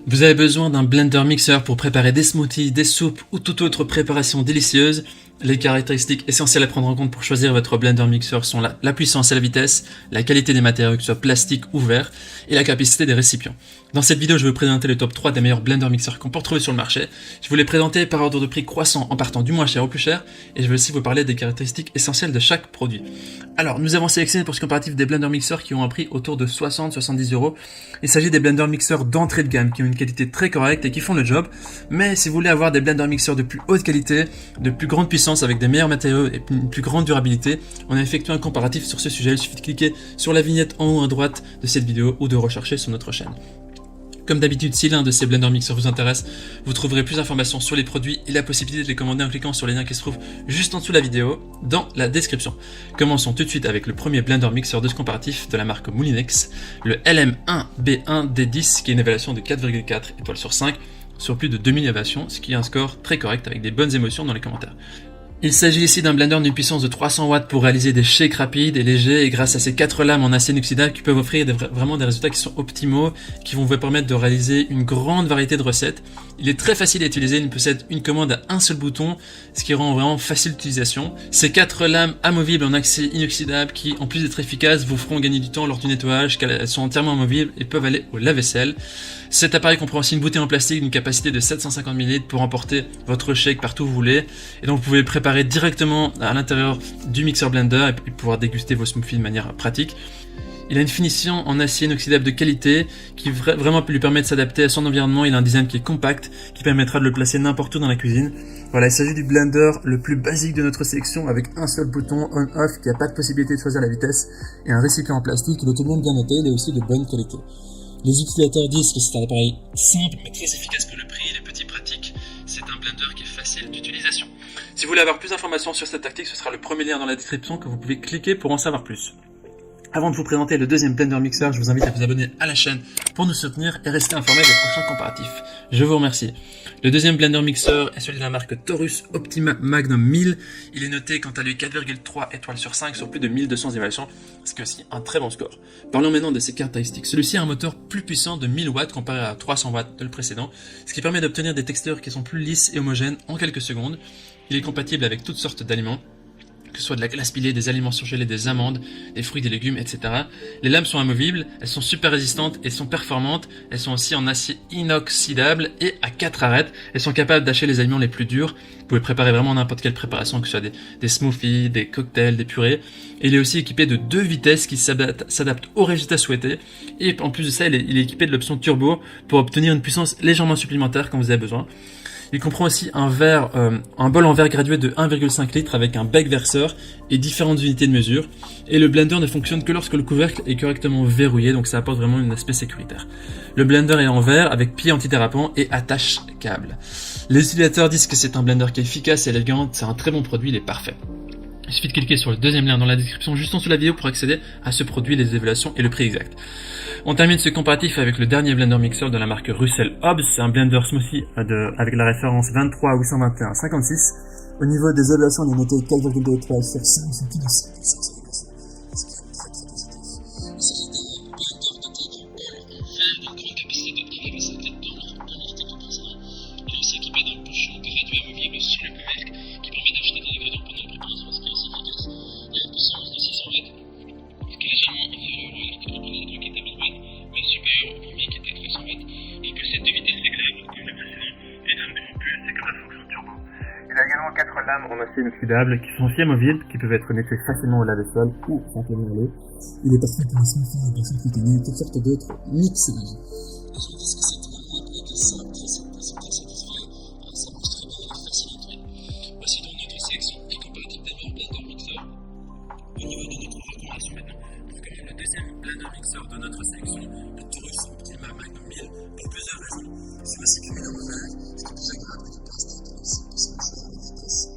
Vous avez besoin d'un blender mixeur pour préparer des smoothies, des soupes ou toute autre préparation délicieuse. Les caractéristiques essentielles à prendre en compte pour choisir votre blender mixeur sont la puissance et la vitesse, la qualité des matériaux, que ce soit plastique ou verre, et la capacité des récipients. Dans cette vidéo, je vais vous présenter le top 3 des meilleurs blender mixeurs qu'on peut retrouver sur le marché. Je vous les présenter par ordre de prix croissant en partant du moins cher au plus cher, et je vais aussi vous parler des caractéristiques essentielles de chaque produit. Alors, nous avons sélectionné pour ce comparatif des blender mixeurs qui ont un prix autour de 60-70 euros. Il s'agit des blender mixeurs d'entrée de gamme qui ont une qualité très correcte et qui font le job. Mais si vous voulez avoir des blender mixeurs de plus haute qualité, de plus grande puissance avec des meilleurs matériaux et une plus grande durabilité, on a effectué un comparatif sur ce sujet. Il suffit de cliquer sur la vignette en haut à droite de cette vidéo ou de rechercher sur notre chaîne. Comme d'habitude, si l'un de ces blender mixeurs vous intéresse, vous trouverez plus d'informations sur les produits et la possibilité de les commander en cliquant sur les liens qui se trouvent juste en dessous de la vidéo, dans la description. Commençons tout de suite avec le premier blender mixeur de ce comparatif de la marque Moulinex, le LM1B1D10, qui est une évaluation de 4,4 étoiles sur 5, sur plus de 2000 évaluations, ce qui est un score très correct avec des bonnes émotions dans les commentaires. Il s'agit ici d'un blender d'une puissance de 300 watts pour réaliser des shakes rapides et légers, et grâce à ces 4 lames en acier inoxydable qui peuvent offrir vraiment des résultats qui sont optimaux, qui vont vous permettre de réaliser une grande variété de recettes. Il est très facile à utiliser, il possède une commande à un seul bouton, ce qui rend vraiment facile d'utilisation. Ces 4 lames amovibles en acier inoxydable qui, en plus d'être efficaces, vous feront gagner du temps lors du nettoyage, car elles sont entièrement amovibles et peuvent aller au lave-vaisselle. Cet appareil comprend aussi une bouteille en plastique d'une capacité de 750 ml pour emporter votre shake partout où vous voulez, et donc vous pouvez le préparer directement à l'intérieur du mixeur blender et pouvoir déguster vos smoothies de manière pratique. Il a une finition en acier inoxydable de qualité qui vraiment lui permet de s'adapter à son environnement. Il a un design qui est compact, qui permettra de le placer n'importe où dans la cuisine. Voilà, il s'agit du blender le plus basique de notre sélection avec un seul bouton on-off qui n'a pas de possibilité de choisir la vitesse et un récipient en plastique. Il est tout de même bien noté, il est aussi de bonne qualité. Les utilisateurs disent que c'est un appareil simple mais très efficace pour le prix, il est petit pratique. C'est un blender qui est facile d'utilisation. Si vous voulez avoir plus d'informations sur cette tactique, ce sera le premier lien dans la description que vous pouvez cliquer pour en savoir plus. Avant de vous présenter le deuxième blender mixeur, je vous invite à vous abonner à la chaîne pour nous soutenir et rester informé des prochains comparatifs. Je vous remercie. Le deuxième blender mixeur est celui de la marque Taurus Optima Magnum 1000. Il est noté quant à lui 4,3 étoiles sur 5 sur plus de 1200 évaluations, ce qui est aussi un très bon score. Parlons maintenant de ses caractéristiques. Celui-ci a un moteur plus puissant de 1000 watts comparé à 300 watts de le précédent, ce qui permet d'obtenir des textures qui sont plus lisses et homogènes en quelques secondes. Il est compatible avec toutes sortes d'aliments, que ce soit de la glace pilée, des aliments surgelés, des amandes, des fruits, des légumes, etc. Les lames sont amovibles, elles sont super résistantes et sont performantes. Elles sont aussi en acier inoxydable et à 4 arêtes. Elles sont capables d'acheter les aliments les plus durs. Vous pouvez préparer vraiment n'importe quelle préparation, que ce soit des smoothies, des cocktails, des purées. Et il est aussi équipé de 2 vitesses qui s'adaptent au résultat souhaité. Et en plus de ça, il est équipé de l'option turbo pour obtenir une puissance légèrement supplémentaire quand vous avez besoin. Il comprend aussi un bol en verre gradué de 1,5 litres avec un bec verseur et différentes unités de mesure. Et le blender ne fonctionne que lorsque le couvercle est correctement verrouillé, donc ça apporte vraiment un aspect sécuritaire. Le blender est en verre avec pied antidérapant et attache câble. Les utilisateurs disent que c'est un blender qui est efficace et élégant, c'est un très bon produit, il est parfait. Il suffit de cliquer sur le deuxième lien dans la description juste en dessous de la vidéo pour accéder à ce produit, les évaluations et le prix exact. On termine ce comparatif avec le dernier blender mixeur de la marque Russell Hobbs. C'est un blender smoothie avec la référence 23-821-56. Au niveau des évaluations, il est noté 4,2 étoiles sur 5, c'est plus de 5%. Il a également 4 lames en acier inoxydable qui sont aussi amovibles, qui peuvent être nettoyées facilement au lave-vaisselle ou simplement à l'eau. Il est parfait pour les smoothies, les personnes qui tenus, toutes sortes d'autres mixages. Les gens disent que c'est vraiment un plat qui est simple, très simple, très satisfaisant, ça marche très bien et facile à nettoyer. Voici donc notre sélection et comparatif des meilleurs blender mixeurs. Au niveau de notre recommandation maintenant, pour commander le deuxième blender mixeur de notre sélection, le Taurus Optima Magnum 1000, pour plusieurs raisons. C'est aussi que en verre, ce qui est plus agréable que du plastique, et aussi possible de choisir la vitesse.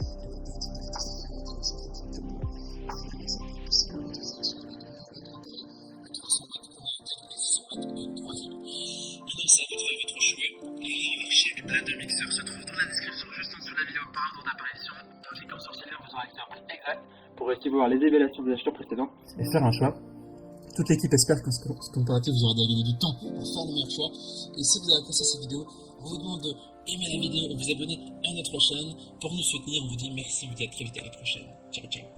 Blender mixeur se trouve dans la description juste en dessous de la vidéo par ordre d'apparition. En cliquant sur ce lien, vous aurez accès à un prix exact pour essayer de voir les évaluations des acheteurs précédents et faire un choix. Toute l'équipe espère que ce comparatif vous aura gagné du temps pour faire le meilleur choix. Et si vous avez apprécié cette vidéo, on vous demande d'aimer la vidéo et vous abonner à notre chaîne. Pour nous soutenir, on vous dit merci, on vous dit à très vite à la prochaine. Ciao, ciao.